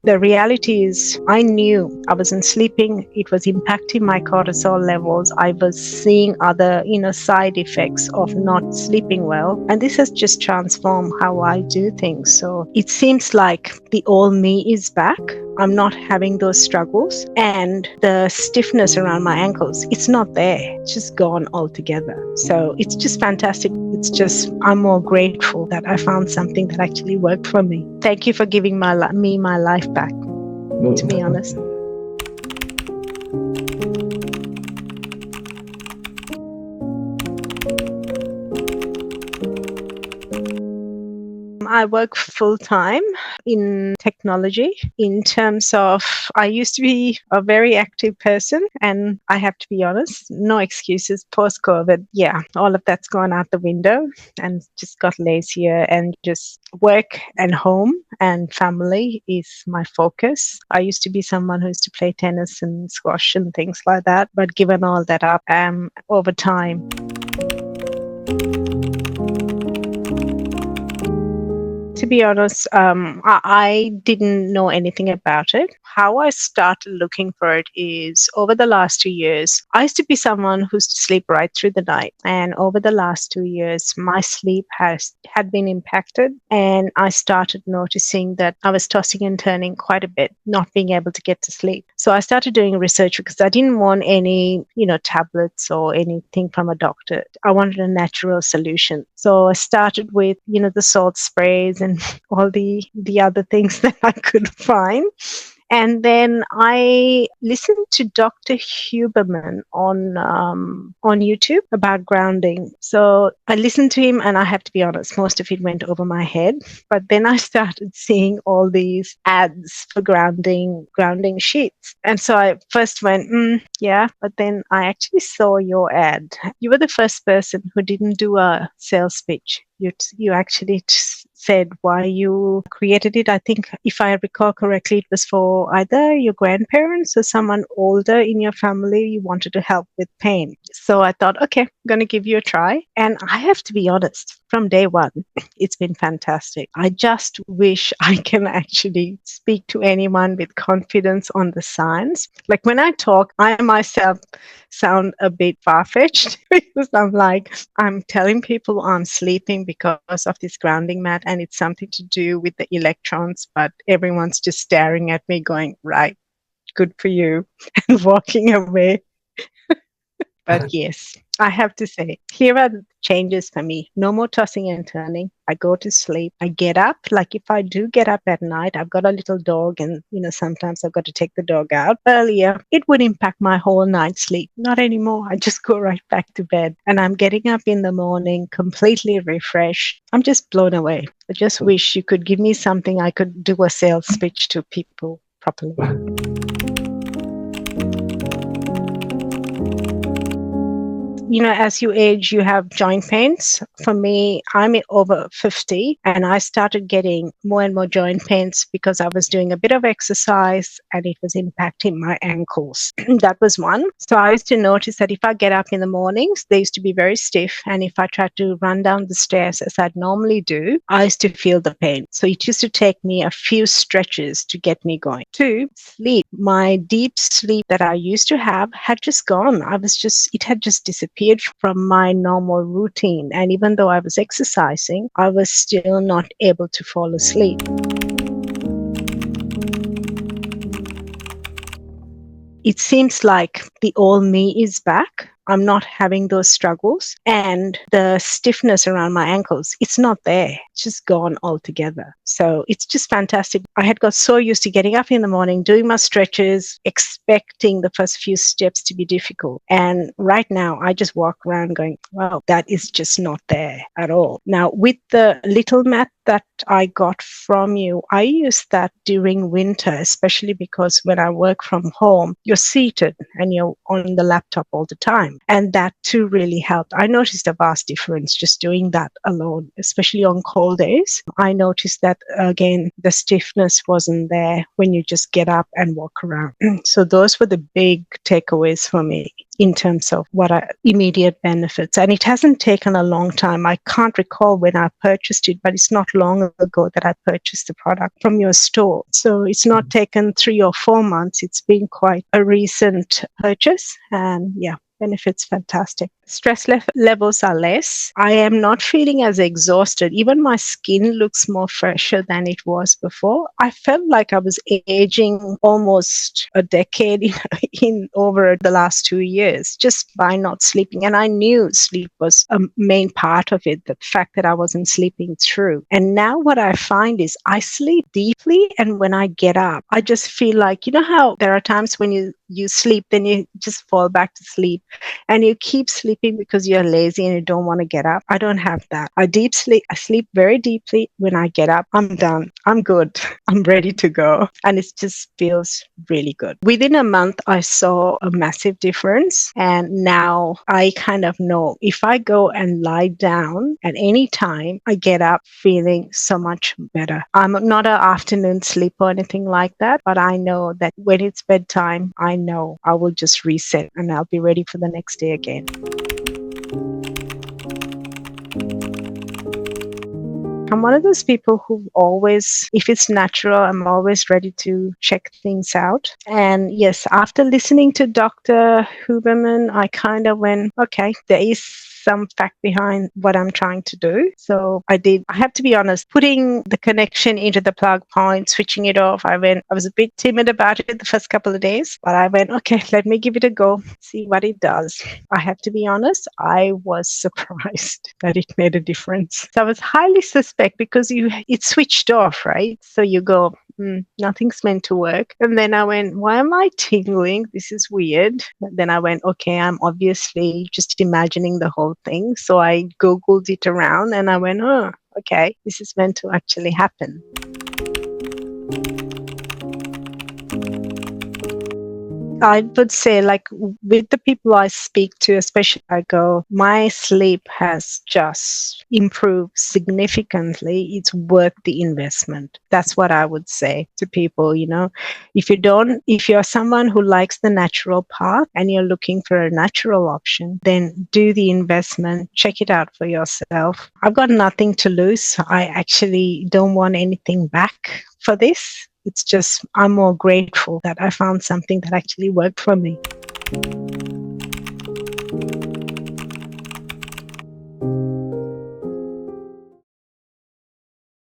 The reality is I knew I wasn't sleeping. It was impacting my cortisol levels. I was seeing other, side effects of not sleeping well. And this has just transformed how I do things. So it seems like the old me is back. I'm not having those struggles, and the stiffness around my ankles, it's not there. It's just gone altogether. So it's just fantastic. It's just, I'm more grateful that I found something that actually worked for me. Thank you for giving me my life back, to be honest. I work full-time in technology. In terms of, I used to be a very active person, and I have to be honest, no excuses post-COVID. Yeah, all of that's gone out the window and just got lazier, and just work and home and family is my focus. I used to be someone who used to play tennis and squash and things like that, but given all that up over time. To be honest, I didn't know anything about it. How I started looking for it is over the last 2 years. I used to be someone who used to sleep right through the night. And over the last 2 years, my sleep had been impacted. And I started noticing that I was tossing and turning quite a bit, not being able to get to sleep. So I started doing research because I didn't want any, tablets or anything from a doctor. I wanted a natural solution. So I started with, the salt sprays and all the other things that I could find. And then I listened to Dr. Huberman on YouTube about grounding. So I listened to him, and I have to be honest, most of it went over my head. But then I started seeing all these ads for grounding sheets. And so I first went, yeah, but then I actually saw your ad. You were the first person who didn't do a sales pitch. You actually said why you created it. I think, if I recall correctly, it was for either your grandparents or someone older in your family you wanted to help with pain. So I thought, okay, I'm going to give you a try. And I have to be honest, from day one, it's been fantastic. I just wish I can actually speak to anyone with confidence on the science. Like when I talk, I myself sound a bit far-fetched because I'm telling people I'm sleeping because of this grounding mat, and it's something to do with the electrons, but everyone's just staring at me going, right, good for you, and walking away. But yes, I have to say, here are the changes for me. No more tossing and turning. I go to sleep. I get up. Like if I do get up at night, I've got a little dog, and sometimes I've got to take the dog out. Earlier, it would impact my whole night's sleep. Not anymore. I just go right back to bed, and I'm getting up in the morning completely refreshed. I'm just blown away. I just wish you could give me something I could do a sales pitch to people properly. As you age, you have joint pains. For me, I'm over 50, and I started getting more and more joint pains because I was doing a bit of exercise and it was impacting my ankles. That was one. So I used to notice that if I get up in the mornings, they used to be very stiff. And if I tried to run down the stairs as I'd normally do, I used to feel the pain. So it used to take me a few stretches to get me going. 2, sleep. My deep sleep that I used to have had just gone. It had just disappeared from my normal routine. And even though I was exercising, I was still not able to fall asleep. It seems like the old me is back. I'm not having those struggles, and the stiffness around my ankles, it's not there. It's just gone altogether. So it's just fantastic. I had got so used to getting up in the morning, doing my stretches, expecting the first few steps to be difficult. And right now I just walk around going, wow, that is just not there at all. Now with the little mat that I got from you, I use that during winter, especially because when I work from home, you're seated and you're on the laptop all the time. And that too really helped. I noticed a vast difference just doing that alone, especially on cold days. I noticed that, again, the stiffness wasn't there when you just get up and walk around. So those were the big takeaways for me. in terms of what are immediate benefits. And it hasn't taken a long time. I can't recall when I purchased it, but it's not long ago that I purchased the product from your store. So it's not taken 3 or 4 months. It's been quite a recent purchase. And yeah, benefits fantastic. Stress levels are less. I am not feeling as exhausted. Even my skin looks more fresher than it was before. I felt like I was aging almost a decade in over the last 2 years just by not sleeping. And I knew sleep was a main part of it, the fact that I wasn't sleeping through. And now what I find is I sleep deeply, and when I get up, I just feel like, you know how there are times when you sleep, then you just fall back to sleep and you keep sleeping because you're lazy and you don't want to get up. I don't have that. I sleep very deeply. When I get up, I'm done. I'm good. I'm ready to go. And it just feels really good. Within a month, I saw a massive difference. And now I kind of know if I go and lie down at any time, I get up feeling so much better. I'm not an afternoon sleep or anything like that, but I know that when it's bedtime, I know I will just reset and I'll be ready for the next day again. I'm one of those people who always, if it's natural, I'm always ready to check things out. And yes, after listening to Dr. Huberman, I kind of went, okay, there is some fact behind what I'm trying to do. So I have to be honest, putting the connection into the plug point, switching it off, I was a bit timid about it the first couple of days, but I went, okay, let me give it a go, see what it does. I have to be honest, I was surprised that it made a difference. So I was highly suspect because it switched off, right? So you go, nothing's meant to work. And then I went, why am I tingling? This is weird. And then I went, okay, I'm obviously just imagining the whole thing. So I Googled it around and I went, oh, okay, this is meant to actually happen. I would say, like, with the people I speak to, especially, I go, my sleep has just improved significantly. It's worth the investment. That's what I would say to people, if you're someone who likes the natural path and you're looking for a natural option, then do the investment, check it out for yourself. I've got nothing to lose. I actually don't want anything back for this. It's just, I'm more grateful that I found something that actually worked for me.